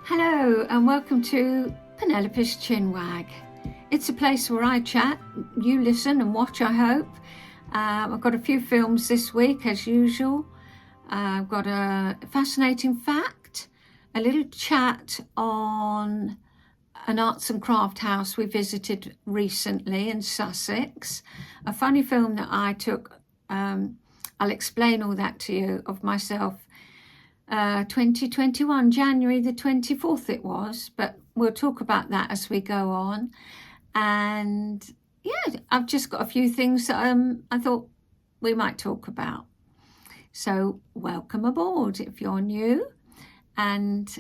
Hello and welcome to Penelope's Chinwag. It's a place where I chat, you listen and watch, I hope. I've got a few films this week as usual. I've got a fascinating fact, a little chat on an arts and craft house we visited recently in Sussex, a funny film that I took. I'll explain all that to you of myself. 2021, January the 24th it was, but we'll talk about that as we go on. And yeah, I've just got a few things that I thought we might talk about. So welcome aboard if you're new, and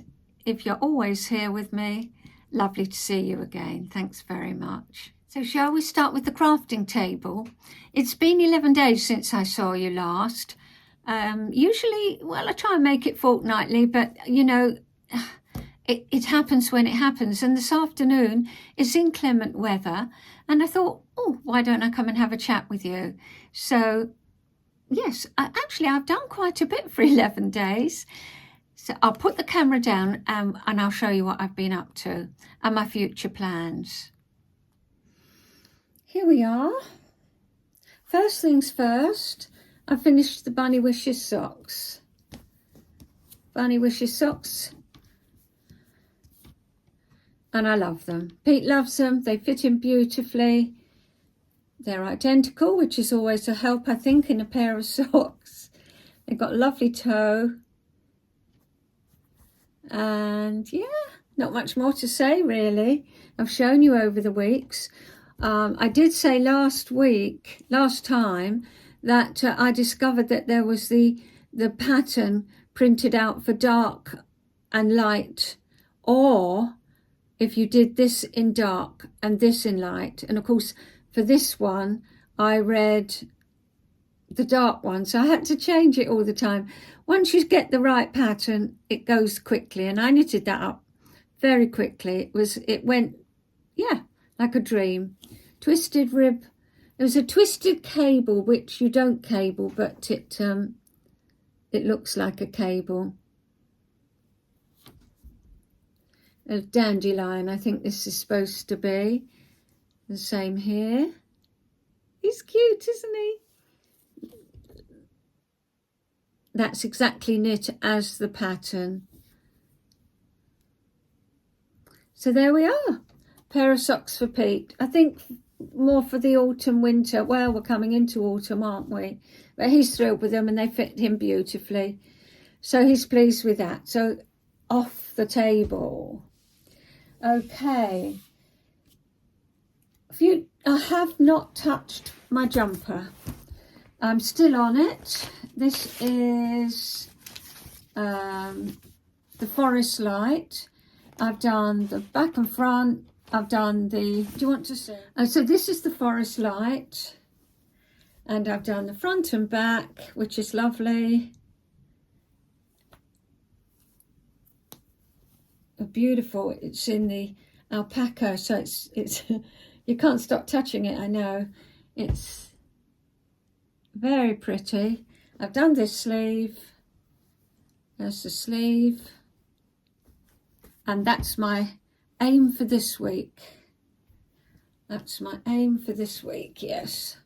if you're always here with me, lovely to see you again. Thanks very much. So shall we start with the crafting table? It's been 11 days since I saw you last. Usually, well, I try and make it fortnightly, but you know, it happens when it happens. And this afternoon it's inclement weather, and I thought, oh, why don't I come and have a chat with you? So yes, I've done quite a bit for 11 days. So I'll put the camera down and I'll show you what I've been up to and my future plans. Here we are. First things first, I finished the Bunny Wishes socks. Bunny Wishes socks. And I love them. Pete loves them. They fit him beautifully. They're identical, which is always a help, I think, in a pair of socks. They've got a lovely toe. And yeah, not much more to say, really. I've shown you over the weeks. I did say last time, that I discovered that there was the pattern printed out for dark and light, or if you did this in dark and this in light. And of course for this one I read the dark one, so I had to change it all the time. Once you get the right pattern, it goes quickly, and I knitted that up very quickly. It went, yeah, like a dream. Twisted rib. There was a twisted cable, which you don't cable, but it looks like a cable. A dandelion, I think this is supposed to be. The same here. He's cute, isn't he? That's exactly knit as the pattern. So there we are. Pair of socks for Pete. I think more for the autumn winter. Well, we're coming into autumn, aren't we? But he's thrilled with them and they fit him beautifully, so he's pleased with that. So off the table. Okay, I have not touched my jumper. I'm still on it. This is the Forest Light. I've done the back and front. I've done the, do you want to see? So this is the Forest Light, and I've done the front and back, which is lovely. Beautiful. It's in the alpaca, so it's you can't stop touching it. I know, it's very pretty. I've done this sleeve. There's the sleeve, and that's my aim for this week. That's my aim for this week, yes.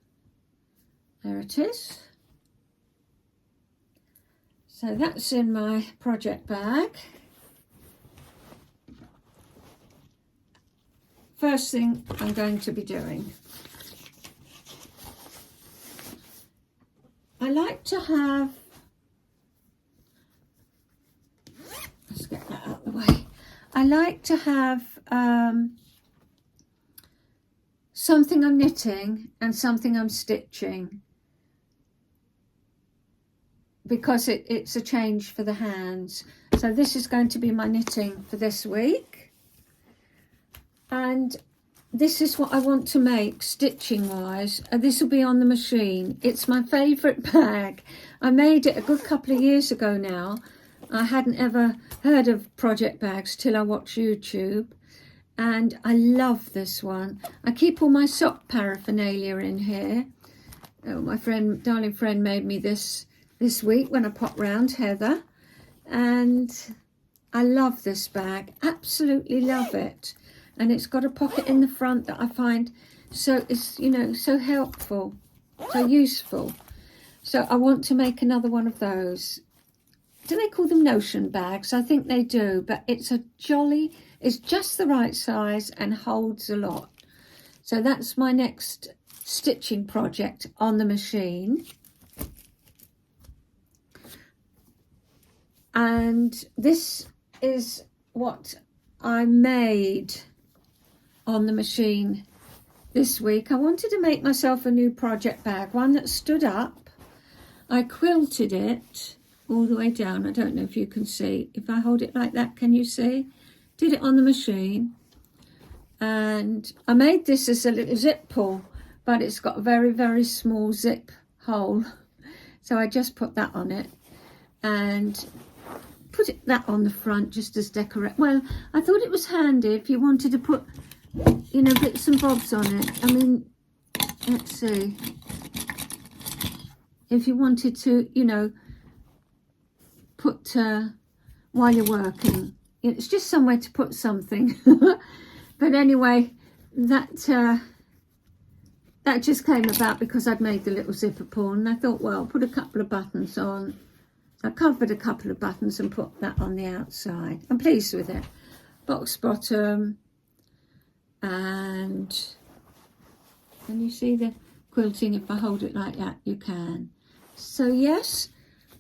There it is. So that's in my project bag. First thing I'm going to be doing. I like to have, let's get that out of the way. I like to have something I'm knitting and something I'm stitching, because it's a change for the hands. So this is going to be my knitting for this week, and this is what I want to make stitching wise. This will be on the machine. It's my favourite bag. I made it a good couple of years ago now. I hadn't ever heard of project bags till I watched YouTube, and I love this one. I keep all my sock paraphernalia in here. Oh, my darling friend made me this week when I popped round, Heather, and I love this bag, absolutely love it. And it's got a pocket in the front that I find so, it's, you know, so helpful, so useful. So I want to make another one of those. Do they call them notion bags? I think they do, but it's it's just the right size and holds a lot. So that's my next stitching project on the machine. And this is what I made on the machine this week. I wanted to make myself a new project bag, one that stood up. I quilted it all the way down. I don't know if you can see. If I hold it like that, can you see? Did it on the machine. And I made this as a little zip pull, but it's got a very, very small zip hole. So I just put that on it and put that on the front just as decorate. Well, I thought it was handy if you wanted to put, you know, bits and bobs on it. I mean, let's see. If you wanted to, you know, put while you're working, it's just somewhere to put something. But anyway, that just came about because I'd made the little zipper pull, and I thought, well, put a couple of buttons on. So I covered a couple of buttons and put that on the outside. I'm pleased with it. Box bottom, and can you see the quilting? If I hold it like that, you can. So yes,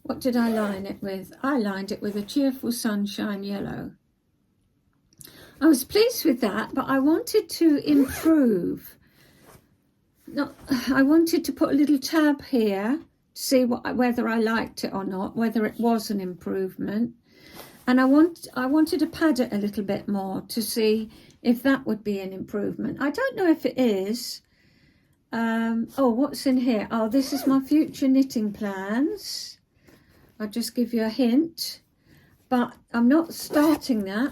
what did I line it with? I lined it with a Cheerful Sunshine Yellow. I was pleased with that, but I wanted to improve. I wanted to put a little tab here to see whether I liked it or not, whether it was an improvement. And I wanted to pad it a little bit more to see if that would be an improvement. I don't know if it is. Oh, what's in here? Oh, this is my future knitting plans. I'll just give you a hint, but I'm not starting that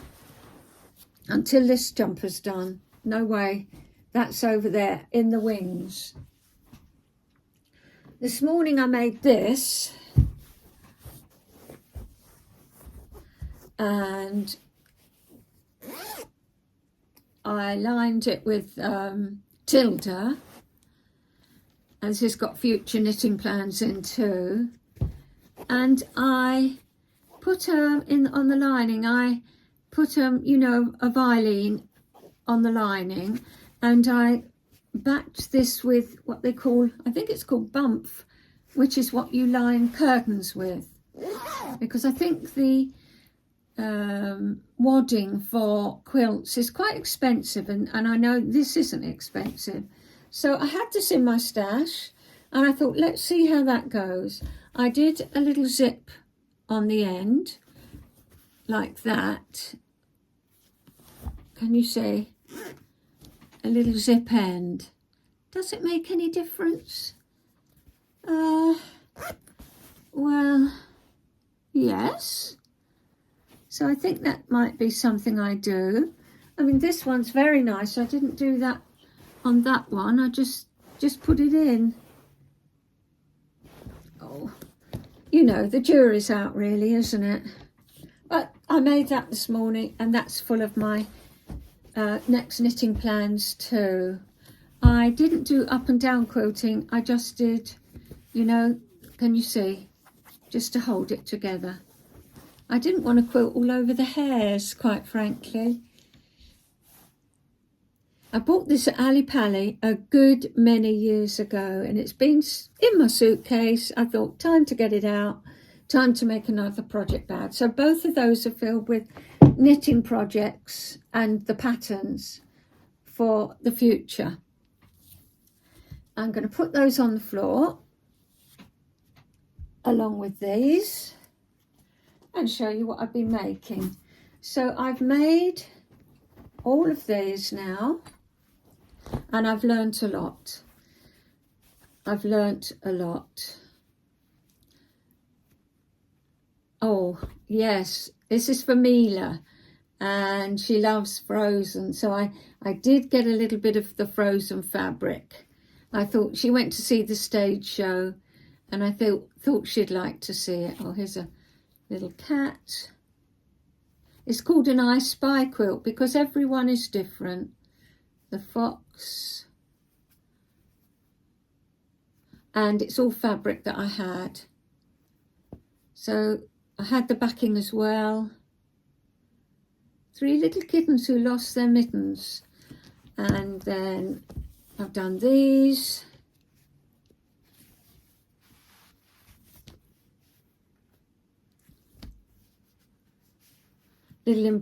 until this jumper's done. No way. That's over there in the wings. This morning I made this, and I lined it with Tilda, and this has got future knitting plans in too. And I put in on the lining, I put you know, a Viline on the lining, and I backed this with what they call, I think it's called bump, which is what you line curtains with, because I think the wadding for quilts is quite expensive, and I know this isn't expensive. So I had this in my stash, and I thought, let's see how that goes. I did a little zip on the end like that. Can you see? A little zip end. Does it make any difference? Well, yes. So I think that might be something I do. I mean, this one's very nice. I didn't do that on that one. I just put it in. Oh, you know, the jury's out really, isn't it? But I made that this morning, and that's full of my next knitting plans too. I didn't do up and down quilting. I just did, you know, can you see? Just to hold it together. I didn't want to quilt all over the hairs, quite frankly. I bought this at Ali Pali a good many years ago, and it's been in my suitcase. I thought, time to get it out, time to make another project bag. So both of those are filled with knitting projects and the patterns for the future. I'm going to put those on the floor along with these and show you what I've been making. So I've made all of these now, and I've learnt a lot. I've learnt a lot. Oh, yes, this is for Mila, and she loves Frozen. So I did get a little bit of the Frozen fabric. I thought she went to see the stage show, and I thought she'd like to see it. Oh, here's a little cat. It's called an I Spy quilt because everyone is different. The fox. And it's all fabric that I had. So I had the backing as well. 3 little kittens who lost their mittens. And then I've done these.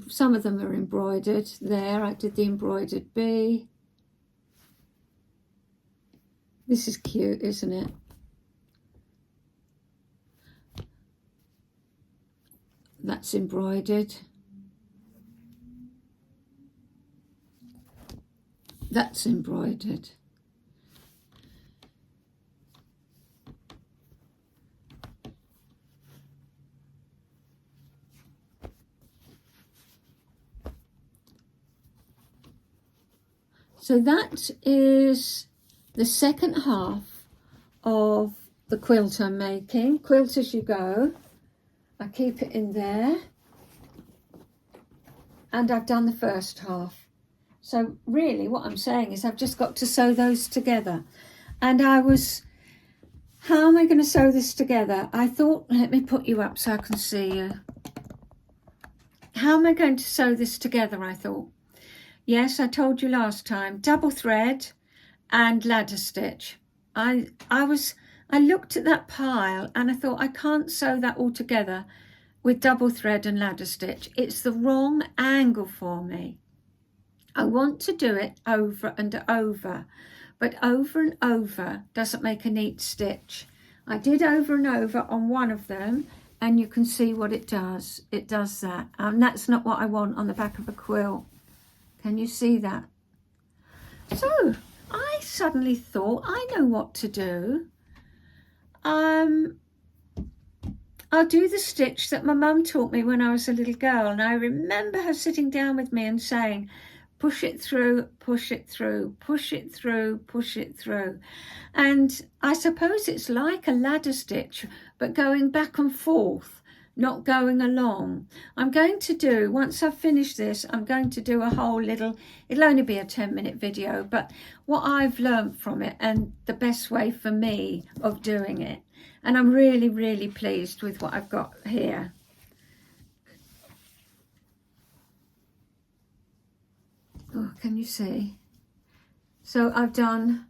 Some of them are embroidered there. I did the embroidered bee. This is cute, isn't it? That's embroidered. That's embroidered. So that is the second half of the quilt I'm making. Quilt As You Go. I keep it in there. And I've done the first half. So really what I'm saying is I've just got to sew those together. And I was, how am I going to sew this together? I thought, let me put you up so I can see you. How am I going to sew this together, I thought. Yes, I told you last time, double thread and ladder stitch. I looked at that pile and I thought I can't sew that all together with double thread and ladder stitch. It's the wrong angle for me. I want to do it over and over, but over and over doesn't make a neat stitch. I did over and over on one of them and you can see what it does. It does that. And that's not what I want on the back of a quilt. Can you see that? So I suddenly thought, I know what to do. I'll do the stitch that my mum taught me when I was a little girl. And I remember her sitting down with me and saying, push it through, push it through, push it through, push it through. And I suppose it's like a ladder stitch, but going back and forth, not going along. I'm going to do, once I've finished this, I'm going to do a whole little, it'll only be a 10-minute video, but what I've learned from it and the best way for me of doing it. And I'm really, really pleased with what I've got here. Oh, can you see? So I've done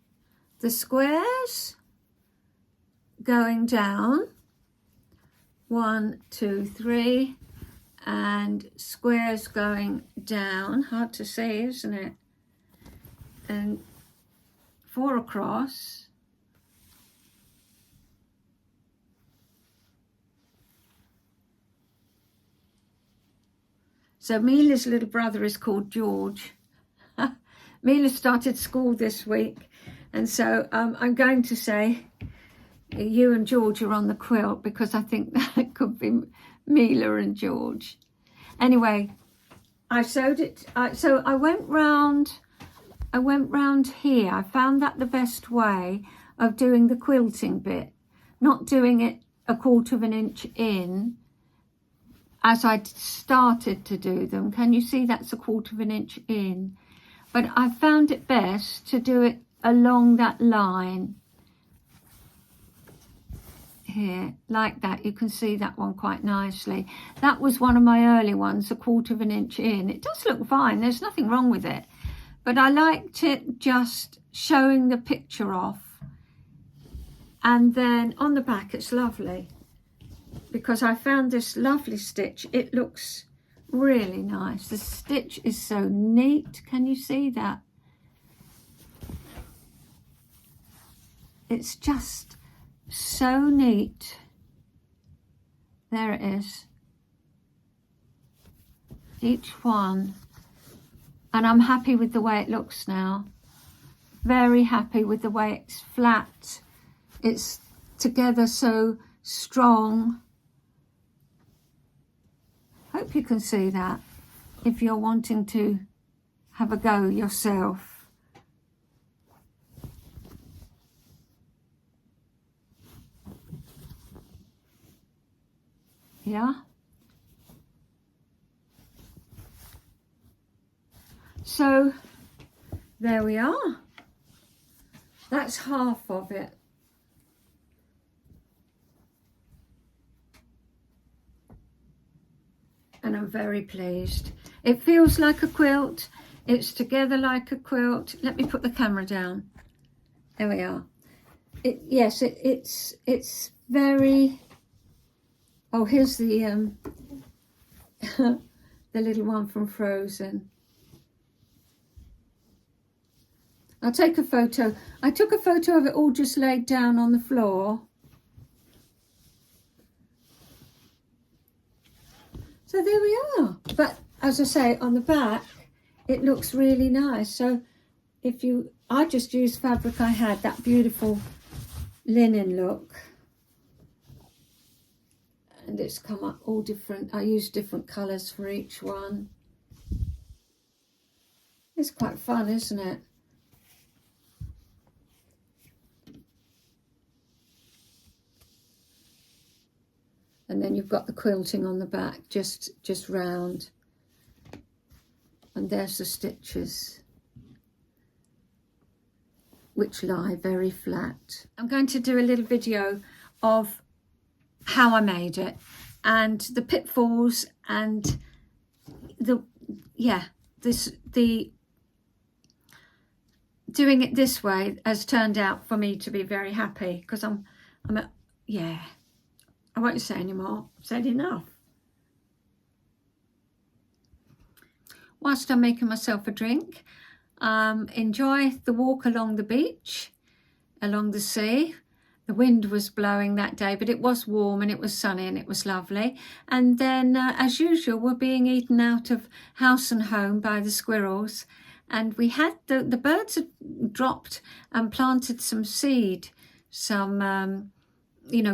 the squares going down, 1, 2, 3, and squares going down, hard to see, isn't it? And 4 across. So Mila's little brother is called George. Mila started school this week, and so I'm going to say you and George are on the quilt because I think that could be Mila and George. Anyway, I sewed it. So I went round here. I found that the best way of doing the quilting bit, not doing it 1/4 of an inch in as I started to do them. Can you see that's 1/4 of an inch in? But I found it best to do it along that line here, like that. You can see that one quite nicely. That was one of my early ones, 1/4 of an inch in. It does look fine, there's nothing wrong with it, but I liked it just showing the picture off. And then on the back it's lovely because I found this lovely stitch. It looks really nice. The stitch is so neat. Can you see that? It's just so neat. There it is. Each one. And I'm happy with the way it looks now. Very happy with the way it's flat. It's together so strong. Hope you can see that if you're wanting to have a go yourself. Yeah. So there we are. That's half of it. And I'm very pleased. It feels like a quilt. It's together like a quilt. Let me put the camera down. There we are. It's very. Oh, here's the the little one from Frozen. I'll take a photo. I took a photo of it all just laid down on the floor. So there we are. But as I say, on the back, it looks really nice. So I just used fabric I had, that beautiful linen look. And it's come up all different. I used different colours for each one. It's quite fun, isn't it? And then you've got the quilting on the back, just round. And there's the stitches, which lie very flat. I'm going to do a little video of how I made it and the pitfalls and doing it this way has turned out for me to be very happy, because I won't say anymore. I've said enough. Whilst I'm making myself a drink, enjoy the walk along the beach, along the sea. The wind was blowing that day, but it was warm and it was sunny and it was lovely. And then, as usual, we're being eaten out of house and home by the squirrels. And we had the birds had dropped and planted some seed, some,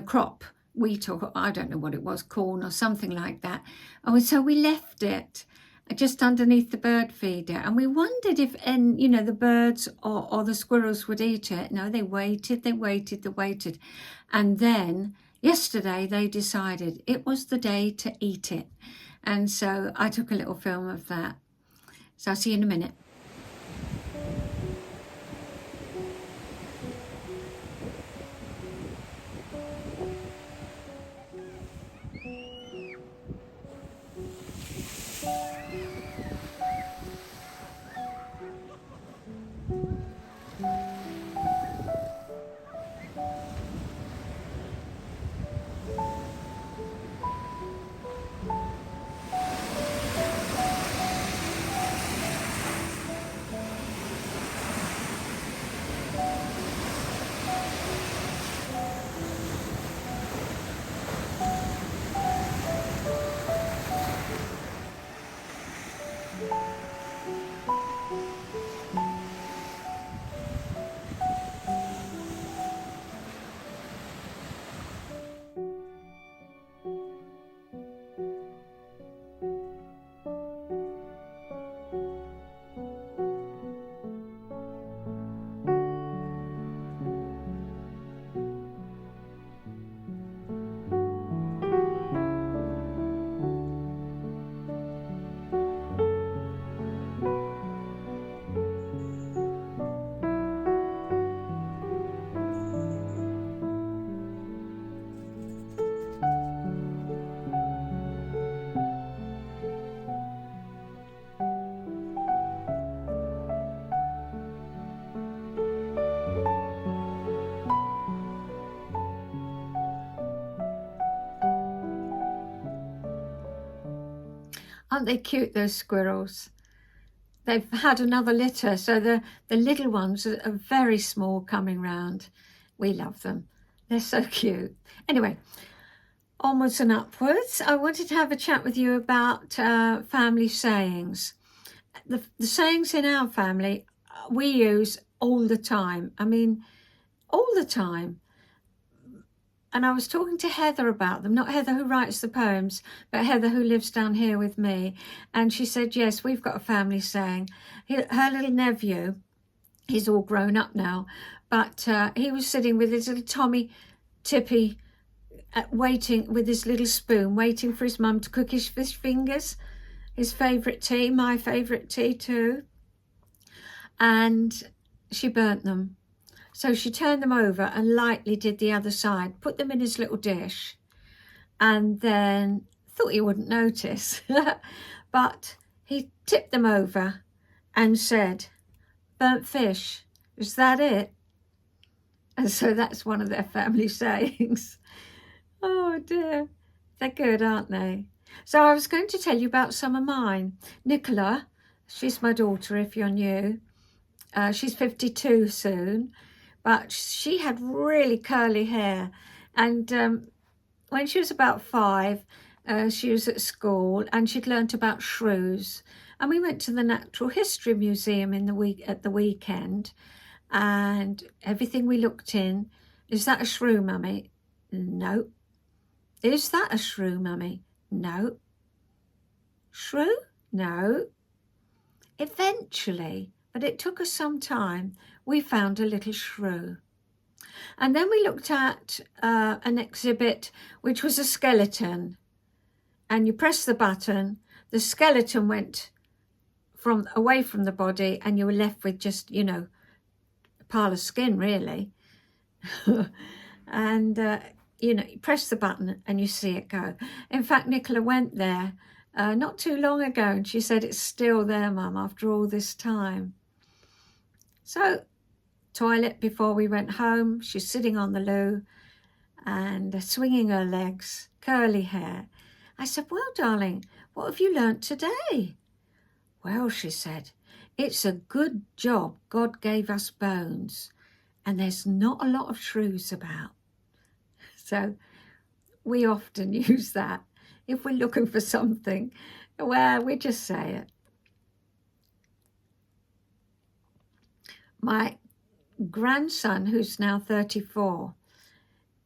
crop. Wheat, or I don't know what it was, corn or something like that. And so we left it just underneath the bird feeder, and we wondered if the birds or the squirrels would eat it. No, they waited, and then yesterday they decided it was the day to eat it. And so I took a little film of that. So I'll see you in a minute. Aren't they cute, those squirrels? They've had another litter, so the little ones are very small coming round. We love them. They're so cute. Anyway, onwards and upwards. I wanted to have a chat with you about family sayings. The sayings in our family we use all the time. I mean, all the time. And I was talking to Heather about them, not Heather who writes the poems, but Heather who lives down here with me. And she said, yes, we've got a family saying. Her little nephew, he's all grown up now, but he was sitting with his little Tommy Tippy, waiting with his little spoon, waiting for his mum to cook his fish fingers, his favourite tea, my favourite tea too. and she burnt them. So she turned them over and lightly did the other side, put them in his little dish, and then thought he wouldn't notice. But he tipped them over and said, "Burnt fish, is that it?" And so that's one of their family sayings. Oh dear, they're good, aren't they? So I was going to tell you about some of mine. Nicola, she's my daughter if you're new. She's 52 soon, but she had really curly hair. And when she was about 5, she was at school and she'd learnt about shrews. And we went to the Natural History Museum at the weekend, and everything we looked in, "Is that a shrew, Mummy?" "No." "Is that a shrew, Mummy?" "No." "Shrew?" "No." Eventually, but it took us some time, we found a little shrew. And then we looked at an exhibit which was a skeleton, and you press the button, the skeleton went away from the body, and you were left with just, a pile of skin, really. And you press the button and you see it go. In fact, Nicola went there not too long ago, and she said it's still there, Mum, after all this time. So, toilet before we went home, she's sitting on the loo and swinging her legs, curly hair. I said, "Well, darling, what have you learnt today?" "Well," she said, "it's a good job God gave us bones, and there's not a lot of shrews about." So we often use that. If we're looking for something, well, we just say it. My grandson, who's now 34,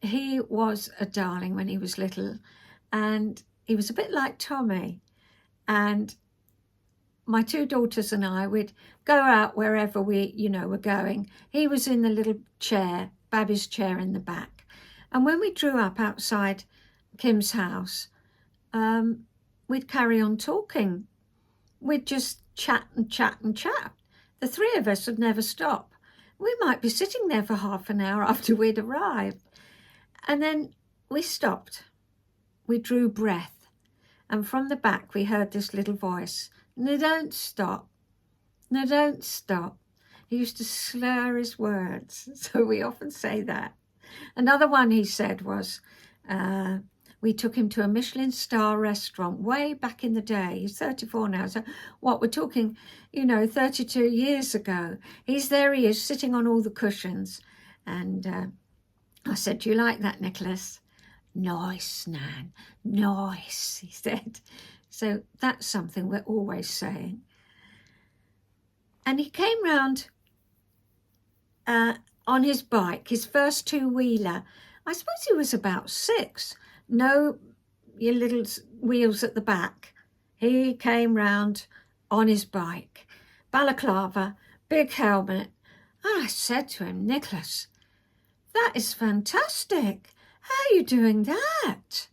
he was a darling when he was little, and he was a bit like Tommy. And my 2 daughters and I would go out wherever we, were going. He was in the little chair, Babby's chair in the back. And when we drew up outside Kim's house, we'd carry on talking. We'd just chat and chat and chat. The 3 of us would never stop. We might be sitting there for half an hour after we'd arrived. And then we stopped. We drew breath. And from the back, we heard this little voice, "No, don't stop. No, don't stop." He used to slur his words. So we often say that. Another one he said was, we took him to a Michelin star restaurant way back in the day. He's 34 now. So what, we're talking, 32 years ago. He is sitting on all the cushions. And I said, "Do you like that, Nicholas?" "Nice, Nan, nice," he said. So that's something we're always saying. And he came round on his bike, his first 2-wheeler. I suppose he was about 6. No, your little wheels at the back. He came round on his bike, balaclava, big helmet. And I said to him, "Nicholas, that is fantastic. How are you doing that?"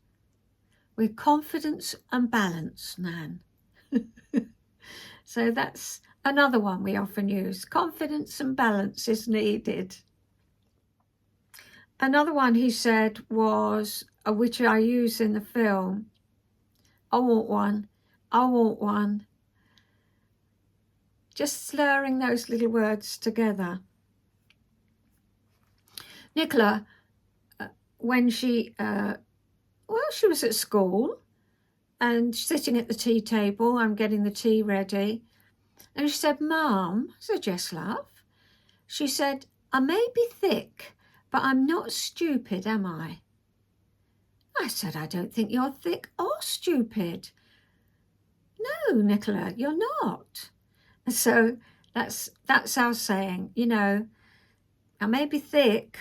"With confidence and balance, Nan." So that's another one we often use. Confidence and balance is needed. Another one he said was, which I use in the film, "I want one, I want one." Just slurring those little words together. Nicola, when she was at school and sitting at the tea table, I'm getting the tea ready, and she said, "Mum," I said, "Yes, love." She said, "I may be thick, but I'm not stupid, am I?" I said, "I don't think you're thick or stupid." "No, Nicola, you're not." So that's our saying, I may be thick,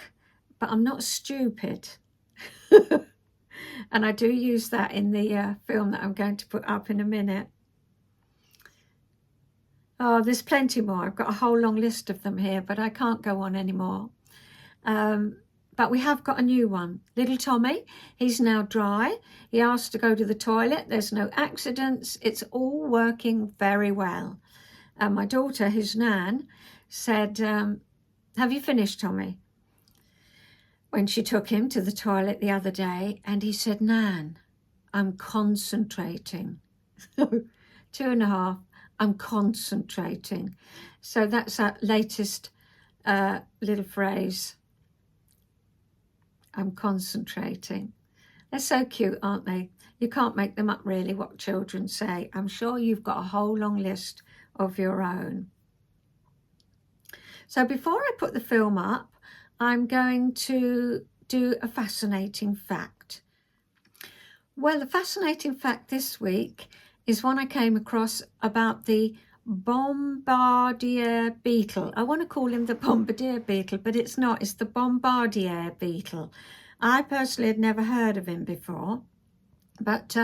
but I'm not stupid. And I do use that in the film that I'm going to put up in a minute. Oh, there's plenty more. I've got a whole long list of them here, but I can't go on anymore. But we have got a new one. Little Tommy, he's now dry. He asked to go to the toilet. There's no accidents. It's all working very well. And my daughter, his nan, said, have you finished, Tommy? When she took him to the toilet the other day, and he said, Nan, I'm concentrating. 2.5, I'm concentrating. So that's our latest little phrase. I'm concentrating. They're so cute, aren't they? You can't make them up really, what children say. I'm sure you've got a whole long list of your own. So before I put the film up, I'm going to do a fascinating fact. Well, the fascinating fact this week is one I came across about the Bombardier Beetle. I want to call him the Bombardier Beetle, but it's not. It's the Bombardier Beetle. I personally had never heard of him before, but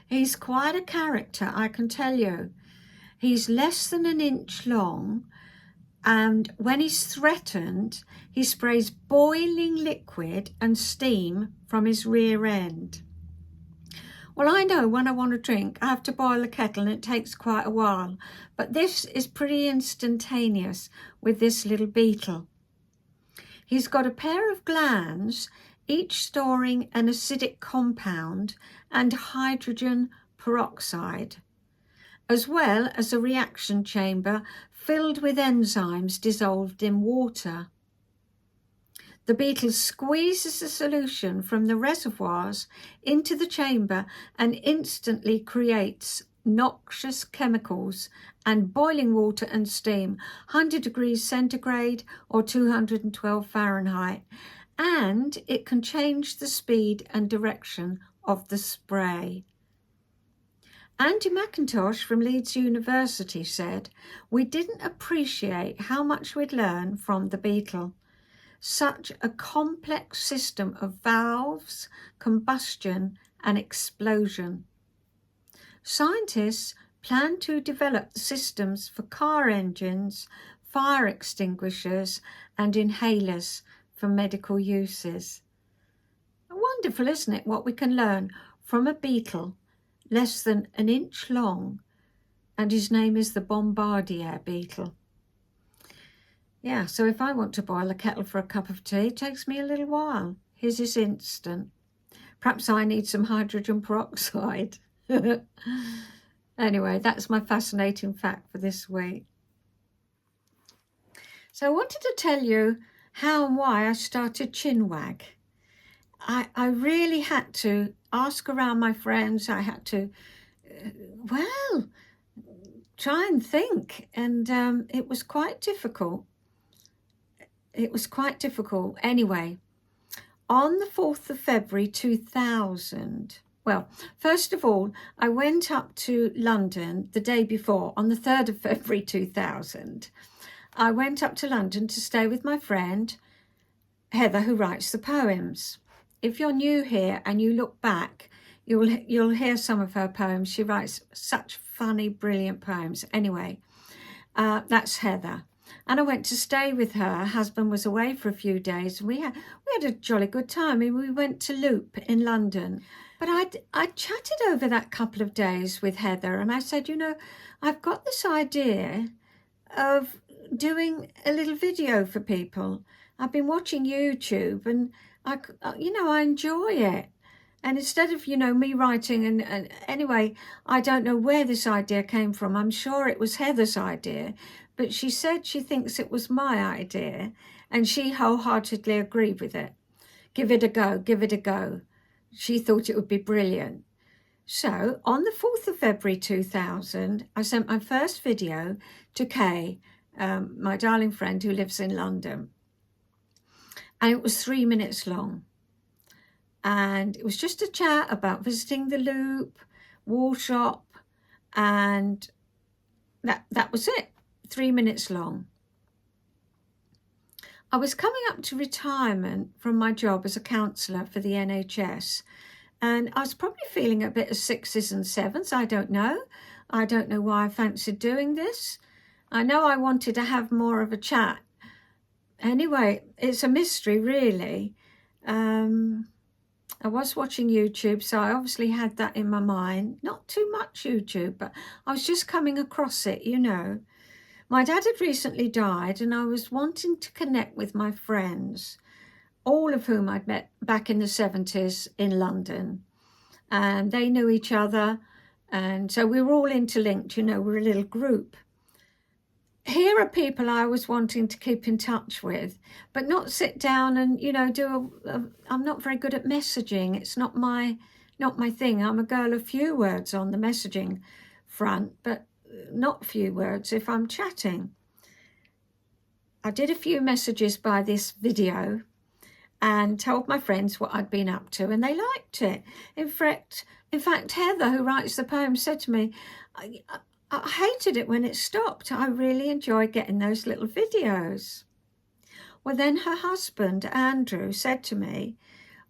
he's quite a character, I can tell you. He's less than an inch long, and when he's threatened, he sprays boiling liquid and steam from his rear end. Well, I know when I want a drink, I have to boil the kettle and it takes quite a while, but this is pretty instantaneous with this little beetle. He's got a pair of glands, each storing an acidic compound and hydrogen peroxide, as well as a reaction chamber filled with enzymes dissolved in water. The beetle squeezes the solution from the reservoirs into the chamber and instantly creates noxious chemicals and boiling water and steam, 100 degrees centigrade or 212 Fahrenheit, and it can change the speed and direction of the spray. Andy McIntosh from Leeds University said, "We didn't appreciate how much we'd learn from the beetle. Such a complex system of valves, combustion and explosion. Scientists plan to develop systems for car engines, fire extinguishers and inhalers for medical uses." Wonderful, isn't it, what we can learn from a beetle less than an inch long, and his name is the Bombardier Beetle. Yeah, so if I want to boil a kettle for a cup of tea, it takes me a little while. His is instant. Perhaps I need some hydrogen peroxide. Anyway, that's my fascinating fact for this week. So I wanted to tell you how and why I started Chinwag. I really had to ask around my friends. I had to, try and think. And it was quite difficult. Anyway, on the 4th of February 2000, well, first of all, I went up to London the day before, on the 3rd of February 2000. I went up to London to stay with my friend, Heather, who writes the poems. If you're new here and you look back, you'll hear some of her poems. She writes such funny, brilliant poems. Anyway, that's Heather. And I went to stay with her. Her husband was away for a few days. We had a jolly good time. I mean, we went to Loop in London. But I chatted over that couple of days with Heather, and I said, I've got this idea of doing a little video for people. I've been watching YouTube, and I enjoy it. And instead of, me writing, and anyway, I don't know where this idea came from. I'm sure it was Heather's idea, but she said she thinks it was my idea, and she wholeheartedly agreed with it. Give it a go. She thought it would be brilliant. So on the 4th of February 2000, I sent my first video to Kay, my darling friend who lives in London. And it was 3 minutes long. And it was just a chat about visiting the Loop, Wall Shop, and that was it. 3 minutes long. I was coming up to retirement from my job as a counsellor for the NHS, and I was probably feeling a bit of 6s and 7s. I don't know why I fancied doing this. I know I wanted to have more of a chat. Anyway, it's a mystery, really. I was watching YouTube, so I obviously had that in my mind. Not too much YouTube, but I was just coming across it, My dad had recently died, and I was wanting to connect with my friends, all of whom I'd met back in the 70s in London. And they knew each other, and so we were all interlinked, we're a little group. Here are people I was wanting to keep in touch with, but not sit down and, I'm not very good at messaging. It's not my thing. I'm a girl of few words on the messaging front, but not few words if I'm chatting. I did a few messages by this video and told my friends what I'd been up to, and they liked it. In fact, Heather, who writes the poem, said to me, I hated it when it stopped. I really enjoyed getting those little videos. Well, then her husband, Andrew, said to me,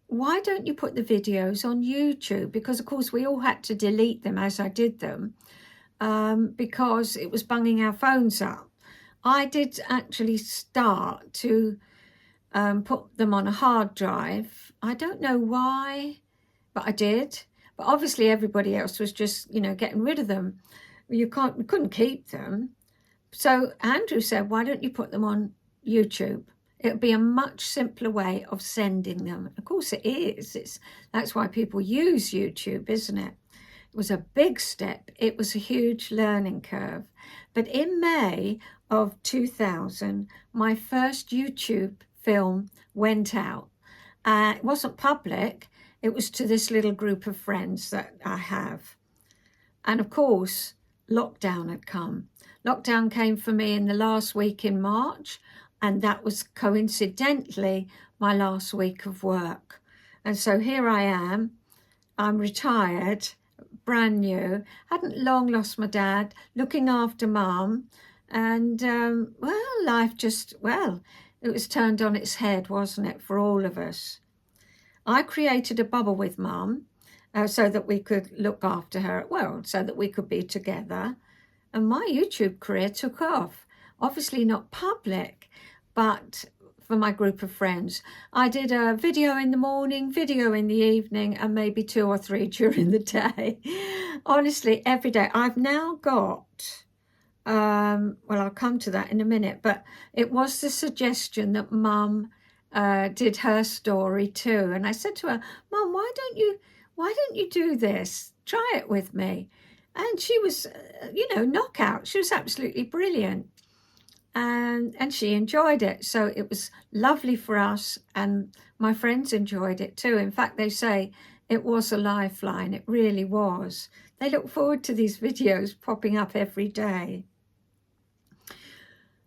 why don't you put the videos on YouTube? Because, of course, we all had to delete them as I did them because it was bunging our phones up. I did actually start to put them on a hard drive. I don't know why, but I did. But obviously everybody else was just, getting rid of them. You couldn't keep them. So Andrew said, why don't you put them on YouTube? It would be a much simpler way of sending them. Of course it is. That's why people use YouTube, isn't it? It was a big step. It was a huge learning curve. But in May of 2000, my first YouTube film went out. It wasn't public. It was to this little group of friends that I have. And of course, lockdown had come. Lockdown came for me in the last week in March, and that was coincidentally my last week of work. And so here I am. I'm retired, brand new, hadn't long lost my dad, looking after mum, and life it was turned on its head, wasn't it, for all of us. I created a bubble with mum so that we could look after her, so that we could be together. And my YouTube career took off. Obviously not public, but for my group of friends. I did a video in the morning, video in the evening, and maybe 2 or 3 during the day. Honestly, every day. I've now got, I'll come to that in a minute, but it was the suggestion that mum did her story too. And I said to her, Mum, why don't you do this? Try it with me. And she was, knockout. She was absolutely brilliant. And she enjoyed it. So it was lovely for us, and my friends enjoyed it too. In fact, they say it was a lifeline. It really was. They look forward to these videos popping up every day.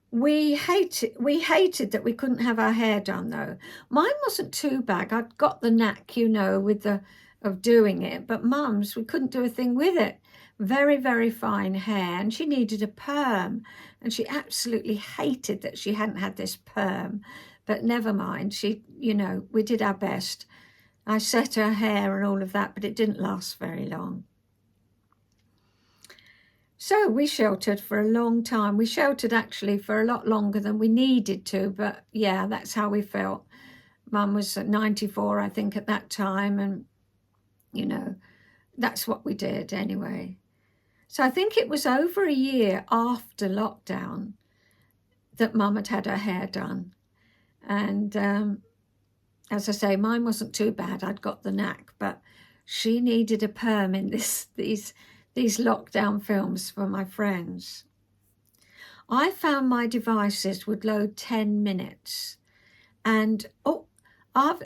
We hated that we couldn't have our hair done though. Mine wasn't too bad. I'd got the knack, of doing it, but mum's, we couldn't do a thing with it. Very, very fine hair, and she needed a perm, and she absolutely hated that she hadn't had this perm, but never mind. She, we did our best. I set her hair and all of that, but it didn't last very long. So we sheltered for a long time. We sheltered actually for a lot longer than we needed to, but yeah, that's how we felt. Mum was 94, I think, at that time, and, that's what we did anyway. So I think it was over a year after lockdown that Mum had her hair done. And as I say, mine wasn't too bad. I'd got the knack, but she needed a perm in these lockdown films for my friends. I found my devices would load 10 minutes. And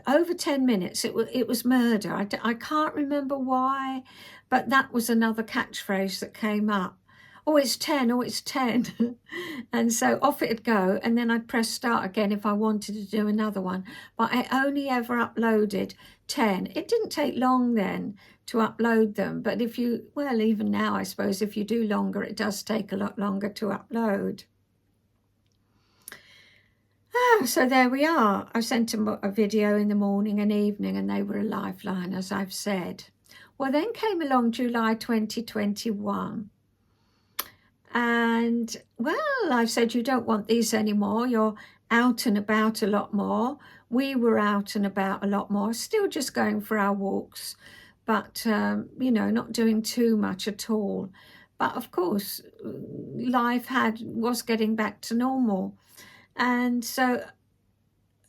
over 10 minutes, it was murder. I can't remember why, but that was another catchphrase that came up. Oh, it's 10. Oh, it's 10. And so off it'd go. And then I'd press start again if I wanted to do another one. But I only ever uploaded 10. It didn't take long then to upload them. But even now, I suppose, if you do longer, it does take a lot longer to upload. So there we are. I sent them a video in the morning and evening, and they were a lifeline, as I've said. Well, then came along July 2021. And, I've said, you don't want these anymore. You're out and about a lot more. We were out and about a lot more, still just going for our walks, but, not doing too much at all. But of course, life was getting back to normal. And so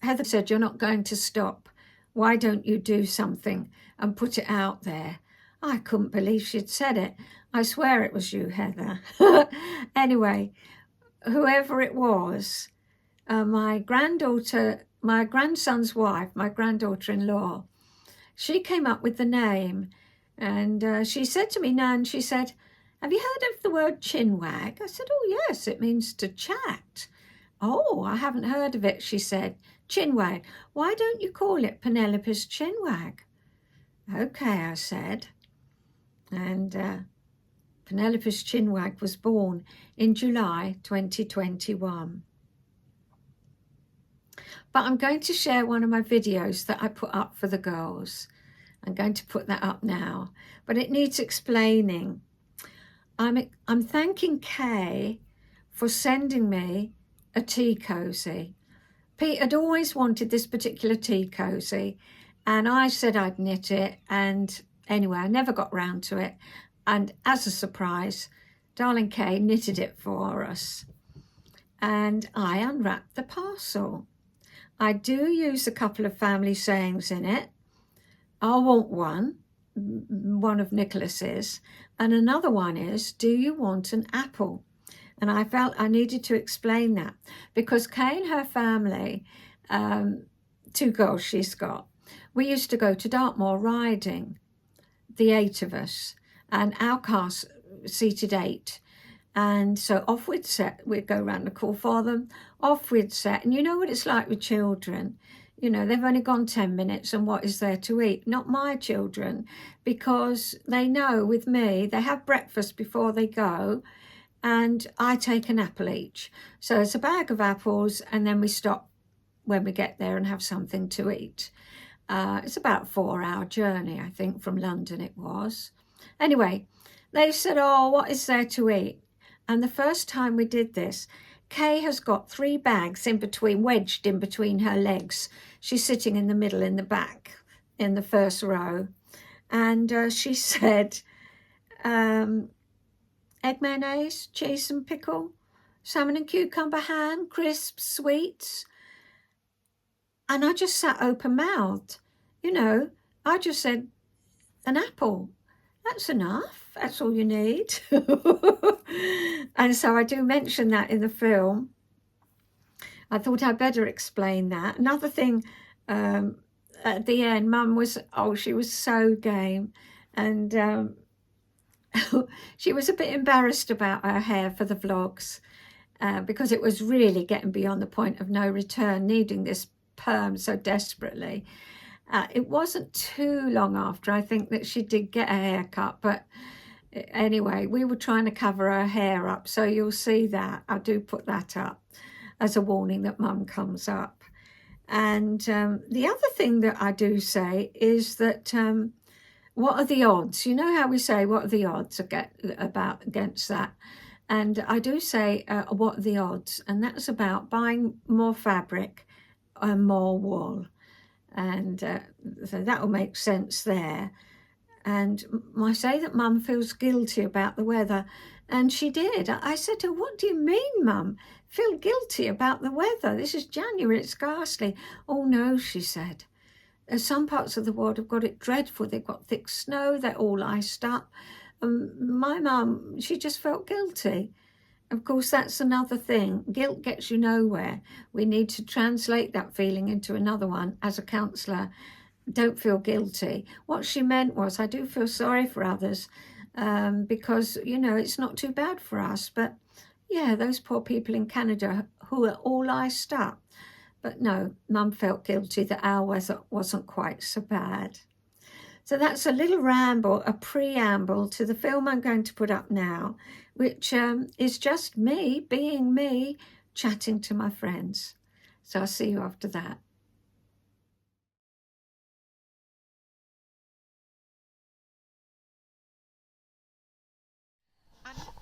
Heather said, "You're not going to stop. Why don't you do something and put it out there?" I couldn't believe she'd said it. I swear it was you, Heather. Anyway, whoever it was, my grandson's wife, my granddaughter-in-law, she came up with the name. And she said to me, Nan, she said, "Have you heard of the word chinwag?" I said, "Oh, yes, it means to chat." "Oh, I haven't heard of it," she said. "Chinwag. Why don't you call it Penelope's Chinwag?" "Okay," I said. And Penelope's Chinwag was born in July 2021. But I'm going to share one of my videos that I put up for the girls. I'm going to put that up now, but it needs explaining. I'm thanking Kay for sending me a tea cozy. Pete had always wanted this particular tea cozy, and I said I'd knit it, and anyway, I never got round to it. And as a surprise, darling Kay knitted it for us. And I unwrapped the parcel. I do use a couple of family sayings in it. I want one of Nicholas's, and another one is, "Do you want an apple?" And I felt I needed to explain that because Kay and her family, 2 girls she's got, we used to go to Dartmoor riding, the 8 of us, and our car seated 8. And so off we'd set, we'd go round the call for them, off we'd set. And you know what it's like with children. You know, they've only gone 10 minutes and what is there to eat? Not my children, because they know with me, they have breakfast before they go, and I take an apple each. So it's a bag of apples, and then we stop when we get there and have something to eat. It's about a 4-hour journey, I think, from London it was. Anyway, they said, "Oh, what is there to eat?" And the first time we did this, Kay has got 3 bags wedged in between her legs. She's sitting in the middle, in the back, in the first row. And she said, egg mayonnaise, cheese and pickle, salmon and cucumber ham, crisps, sweets. And I just sat open-mouthed. You know, I just said, "An apple. That's enough. That's all you need." And so I do mention that in the film. I thought I'd better explain that. Another thing, at the end, Mum was, she was so game. And she was a bit embarrassed about her hair for the vlogs because it was really getting beyond the point of no return, needing this perm so desperately. It wasn't too long after, I think, that she did get a haircut, but anyway, we were trying to cover her hair up, so you'll see that. I do put that up as a warning that Mum comes up. And the other thing that I do say is that what are the odds? You know how we say, what are the odds against that? And I do say, what are the odds? And that's about buying more fabric and more wool. And so that will make sense there. And I say that Mum feels guilty about the weather. And she did. I said to her, "What do you mean, Mum? Feel guilty about the weather? This is January, it's ghastly." "Oh, no," she said. "Some parts of the world have got it dreadful. They've got thick snow, they're all iced up." My mum, she just felt guilty. Of course, that's another thing. Guilt gets you nowhere. We need to translate that feeling into another one. As a counsellor, don't feel guilty. What she meant was, I do feel sorry for others because, you know, it's not too bad for us. But yeah, those poor people in Canada who are all iced up. But no, Mum felt guilty that our weather wasn't quite so bad. So that's a little ramble, a preamble to the film I'm going to put up now, which is just me being me, chatting to my friends. So I'll see you after that.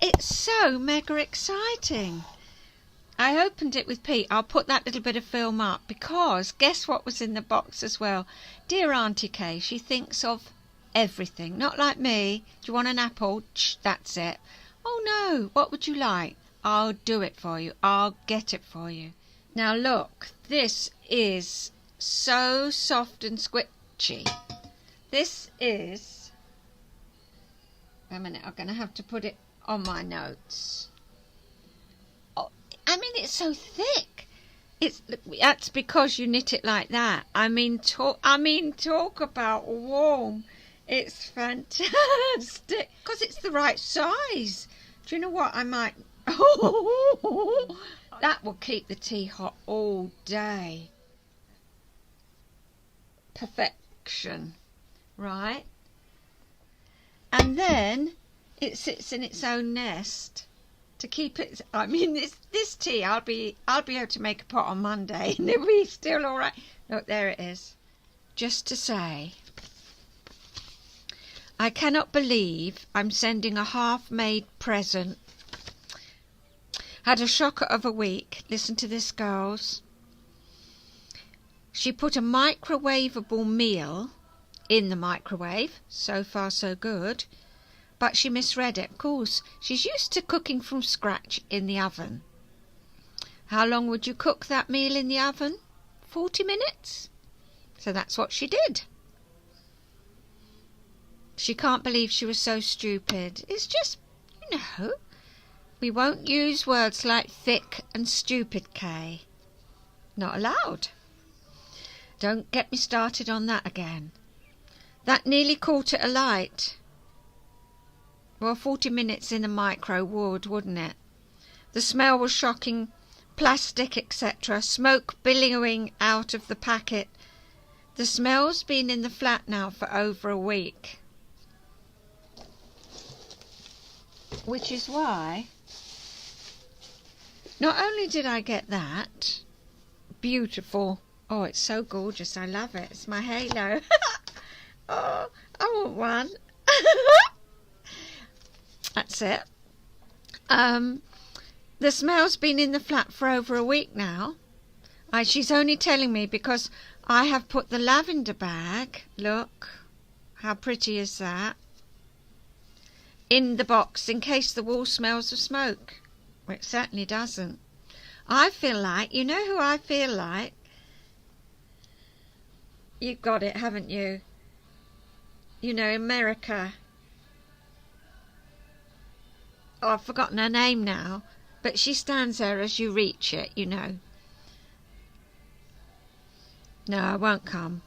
It's so mega exciting. I opened it with Pete. I'll put that little bit of film up because guess what was in the box as well? Dear Auntie Kay, she thinks of everything. Not like me. Do you want an apple? That's it. Oh no, what would you like? I'll do it for you. I'll get it for you. Now look, this is so soft and squishy. This is... Wait a minute, I'm going to have to put it on my notes. Oh, I mean, it's so thick. That's because you knit it like that. I mean, talk about warm. It's fantastic because it's the right size. Do you know what? I might... that will keep the tea hot all day. Perfection. Right? And then it sits in its own nest to keep it. I mean, this tea, I'll be able to make a pot on Monday and it'll be still all right. Look, there it is. Just to say, I cannot believe I'm sending a half-made present. Had a shocker of a week. Listen to this, girls. She put a microwavable meal in the microwave. So far, so good. But she misread it. Of course, she's used to cooking from scratch in the oven. How long would you cook that meal in the oven? 40 minutes? So that's what she did. She can't believe she was so stupid. It's just, you know, we won't use words like thick and stupid, Kay. Not allowed. Don't get me started on that again. That nearly caught it alight. Well, 40 minutes in the micro would, wouldn't it? The smell was shocking. Plastic, etc. Smoke billowing out of the packet. The smell's been in the flat now for over a week. Which is why, not only did I get that, beautiful, oh, it's so gorgeous, I love it, it's my halo. Oh, I want one. That's it. The smell's been in the flat for over a week now. She's only telling me because I have put the lavender bag, look, how pretty is that, in the box in case the wall smells of smoke. Well, it certainly doesn't. I feel like, you know who I feel like? You've got it, haven't you? You know, America. Oh, I've forgotten her name now, but she stands there as you reach it, you know. No, I won't come.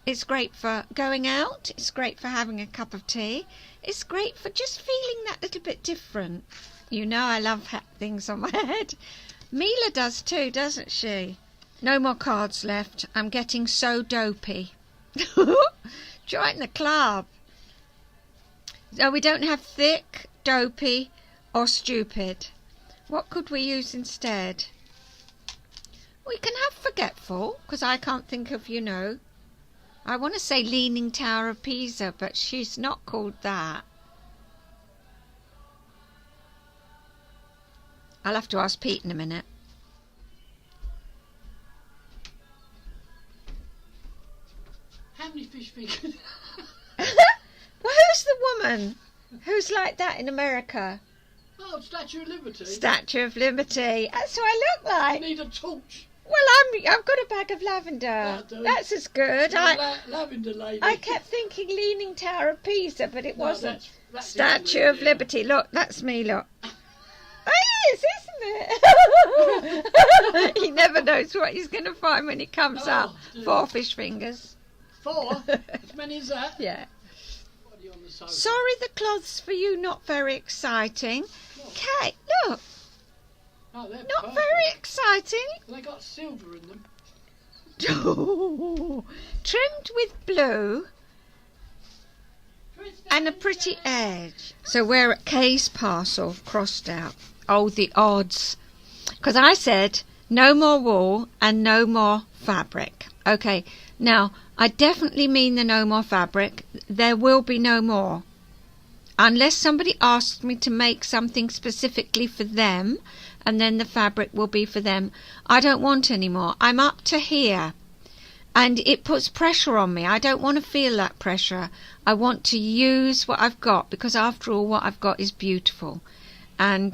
It's great for going out. It's great for having a cup of tea. It's great for just feeling that little bit different. You know I love things on my head. Mila does too, doesn't she? No more cards left. I'm getting so dopey. Join the club. No, we don't have thick, dopey or stupid. What could we use instead? We can have forgetful, because I can't think of, you know. I want to say Leaning Tower of Pisa, but she's not called that. I'll have to ask Pete in a minute. How many fish fingers? Well, who's the woman who's like that in America? Oh, Statue of Liberty. Statue of Liberty. That's what I look like. You need a torch. Well, I've got a bag of lavender. That's as good. Lavender lady. I kept thinking Leaning Tower of Pisa, but it wasn't. That's Statue of Liberty. Look, that's me, look. It is, isn't it? He never knows what he's going to find when he comes up. Dear. 4 fish fingers. 4? As many as that? Yeah. What are you on the sofa? Sorry the cloths for you not very exciting. Kate, look. Oh, they're Not perfect. very exciting. They got silver in them. Trimmed with blue and a pretty edge. So we're at Kay's parcel, crossed out. Oh, the odds. Because I said no more wool and no more fabric. Okay, now I definitely mean the no more fabric. There will be no more. Unless somebody asks me to make something specifically for them, and then the fabric will be for them. I don't want any more. I'm up to here. and it puts pressure on me. I don't want to feel that pressure. I want to use what I've got, because after all, what I've got is beautiful, and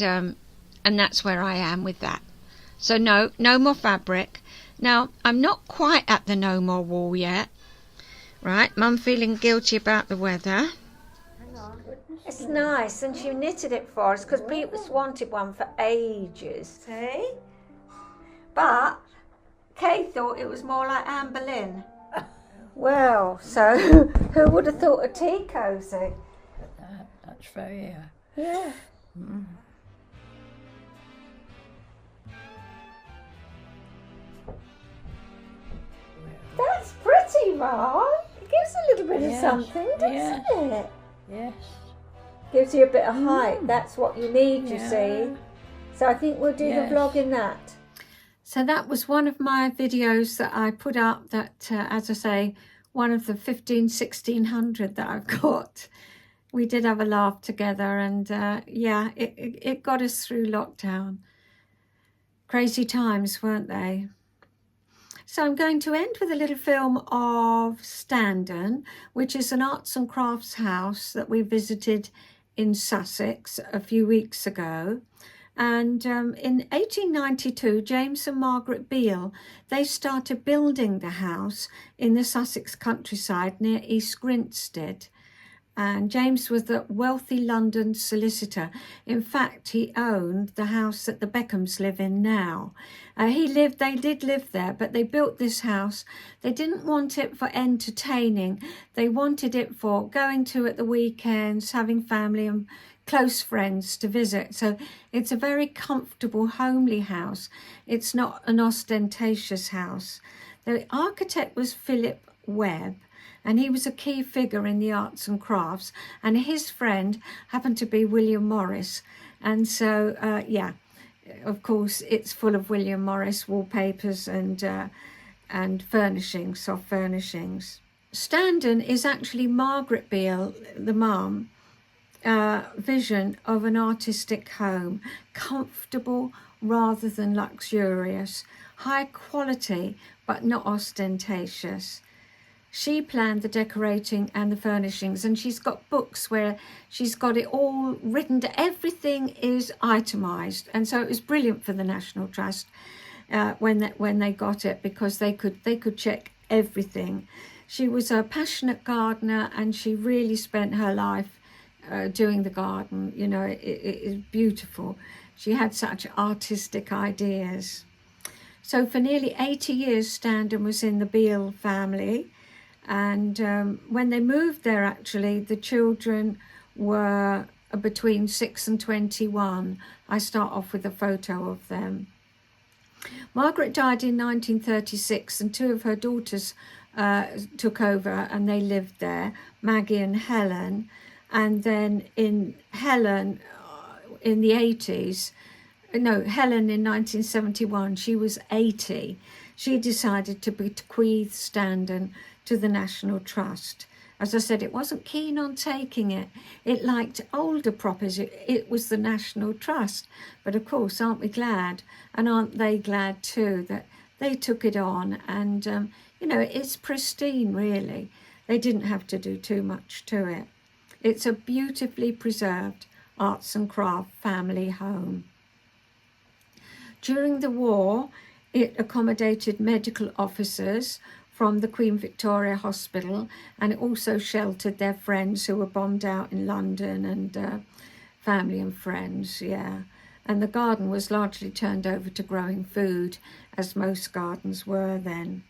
that's where I am with that. So no more fabric. Now, I'm not quite at the no more wall yet. Right, Mum feeling guilty about the weather. It's nice, and she knitted it for us because Pete's wanted one for ages. See? But Kay thought it was more like Anne Boleyn. Well, so who would have thought a tea cosy? That's very, Yeah. mm. That's pretty, Mum. It gives a little bit Yes, of something, doesn't yes. it? Yes. Gives you a bit of height. That's what you need, you Yeah. see. So I think we'll do Yes. the vlog in that. So that was one of my videos that I put up that, as I say, one of the 1600 that I've got. We did have a laugh together, and yeah, it got us through lockdown. Crazy times, weren't they? So I'm going to end with a little film of Standen, which is an arts and crafts house that we visited in Sussex a few weeks ago. And in 1892, James and Margaret Beetle, they started building the house in the Sussex countryside near East Grinstead. And James was a wealthy London solicitor. In fact, he owned the house that the Beckhams live in now. They did live there, but they built this house. They didn't want it for entertaining. They wanted it for going to at the weekends, having family and close friends to visit. So it's a very comfortable, homely house. It's not an ostentatious house. The architect was Philip Webb, and he was a key figure in the arts and crafts, and his friend happened to be William Morris. And so, yeah, of course, it's full of William Morris wallpapers and furnishings, soft furnishings. Standen is actually Margaret Beetle, the mum, vision of an artistic home, comfortable rather than luxurious, high quality but not ostentatious. She planned the decorating and the furnishings, and she's got books where she's got it all written. Everything is itemised, and so it was brilliant for the National Trust when they got it, because they could check everything. She was a passionate gardener, and she really spent her life doing the garden. You know, it is beautiful. She had such artistic ideas. So for nearly 80 years, Standen was in the Beetle family. And when they moved there, actually, the children were between 6 and 21. I start off with a photo of them. Margaret died in 1936, and two of her daughters took over, and they lived there, Maggie and Helen. And then Helen in 1971, she was 80. She decided to bequeath Standen to the National Trust. As I said, it wasn't keen on taking it. It liked older properties. It was the National Trust. But of course, aren't we glad? And aren't they glad too that they took it on? And, you know, it's pristine, really. They didn't have to do too much to it. It's a beautifully preserved arts and craft family home. During the war, it accommodated medical officers from the Queen Victoria Hospital, and it also sheltered their friends who were bombed out in London, and family and friends, yeah. And the garden was largely turned over to growing food, as most gardens were then.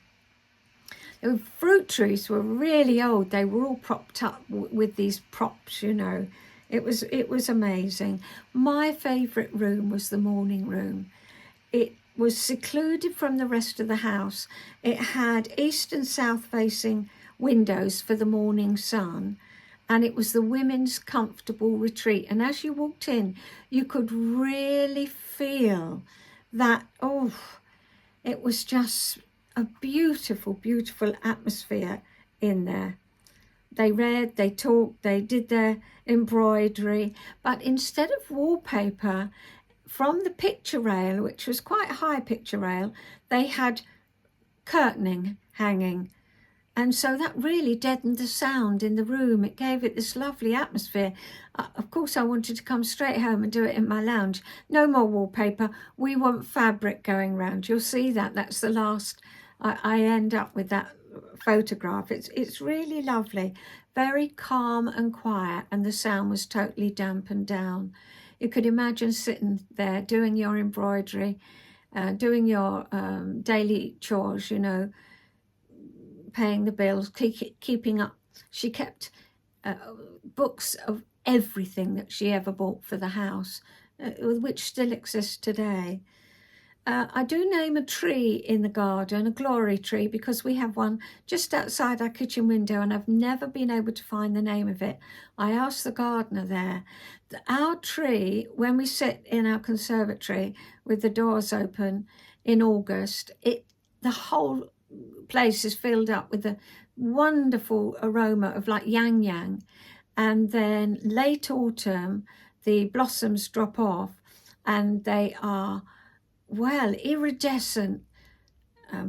The fruit trees were really old. They were all propped up with these props, you know. It was amazing. My favourite room was the morning room. It was secluded from the rest of the house. It had east and south facing windows for the morning sun, and it was the women's comfortable retreat. And as you walked in, you could really feel that, it was just a beautiful, beautiful atmosphere in there. They read, they talked, they did their embroidery, but instead of wallpaper, from the picture rail, which was quite a high picture rail, they had curtaining hanging. And so that really deadened the sound in the room. It gave it this lovely atmosphere. Of course, I wanted to come straight home and do it in my lounge. No more wallpaper. We want fabric going round. You'll see that. That's the last I end up with that photograph. It's really lovely. Very calm and quiet, and the sound was totally dampened down. You could imagine sitting there doing your embroidery, doing your daily chores, you know, paying the bills, keeping up. She kept books of everything that she ever bought for the house, which still exists today. I do name a tree in the garden, a glory tree, because we have one just outside our kitchen window and I've never been able to find the name of it. I asked the gardener there. Our tree, when we sit in our conservatory with the doors open in August, the whole place is filled up with a wonderful aroma of like yang yang. And then late autumn, the blossoms drop off and they are, well, iridescent,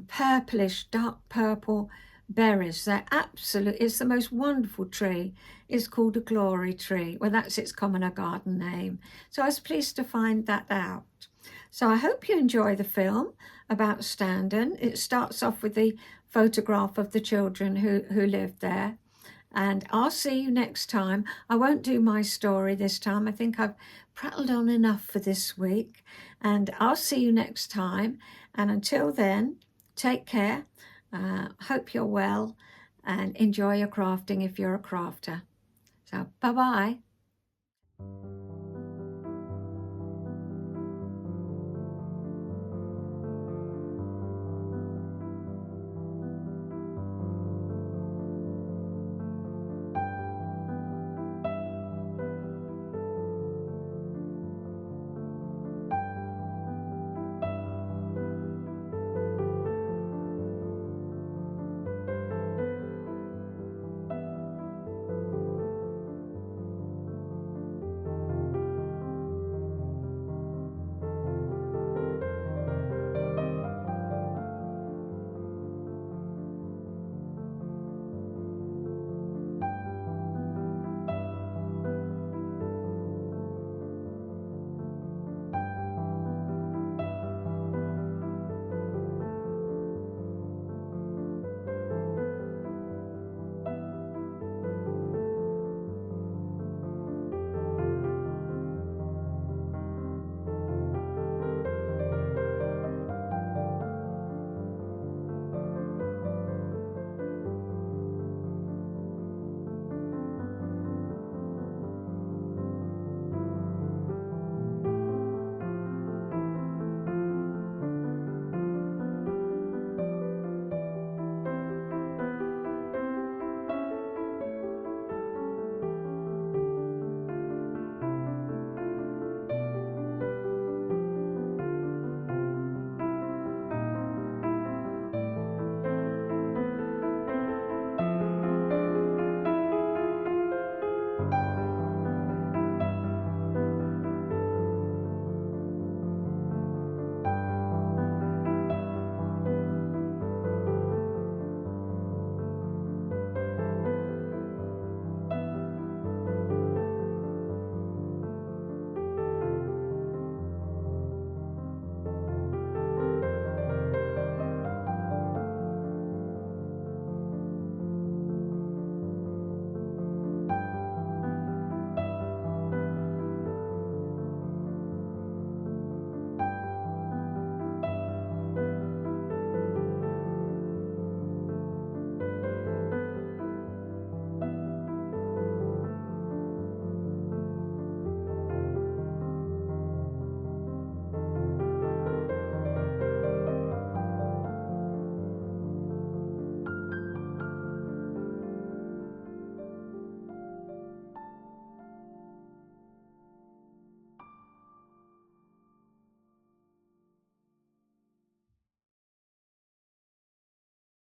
purplish, dark purple berries. They're absolute. It's the most wonderful tree. It's called a glory tree. Well, that's its commoner garden name. So I was pleased to find that out. So I hope you enjoy the film about Standen. It starts off with the photograph of the children who lived there. And I'll see you next time. I won't do my story this time. I think I've prattled on enough for this week. And I'll see you next time. And until then, take care. Hope you're well and enjoy your crafting if you're a crafter. So bye-bye.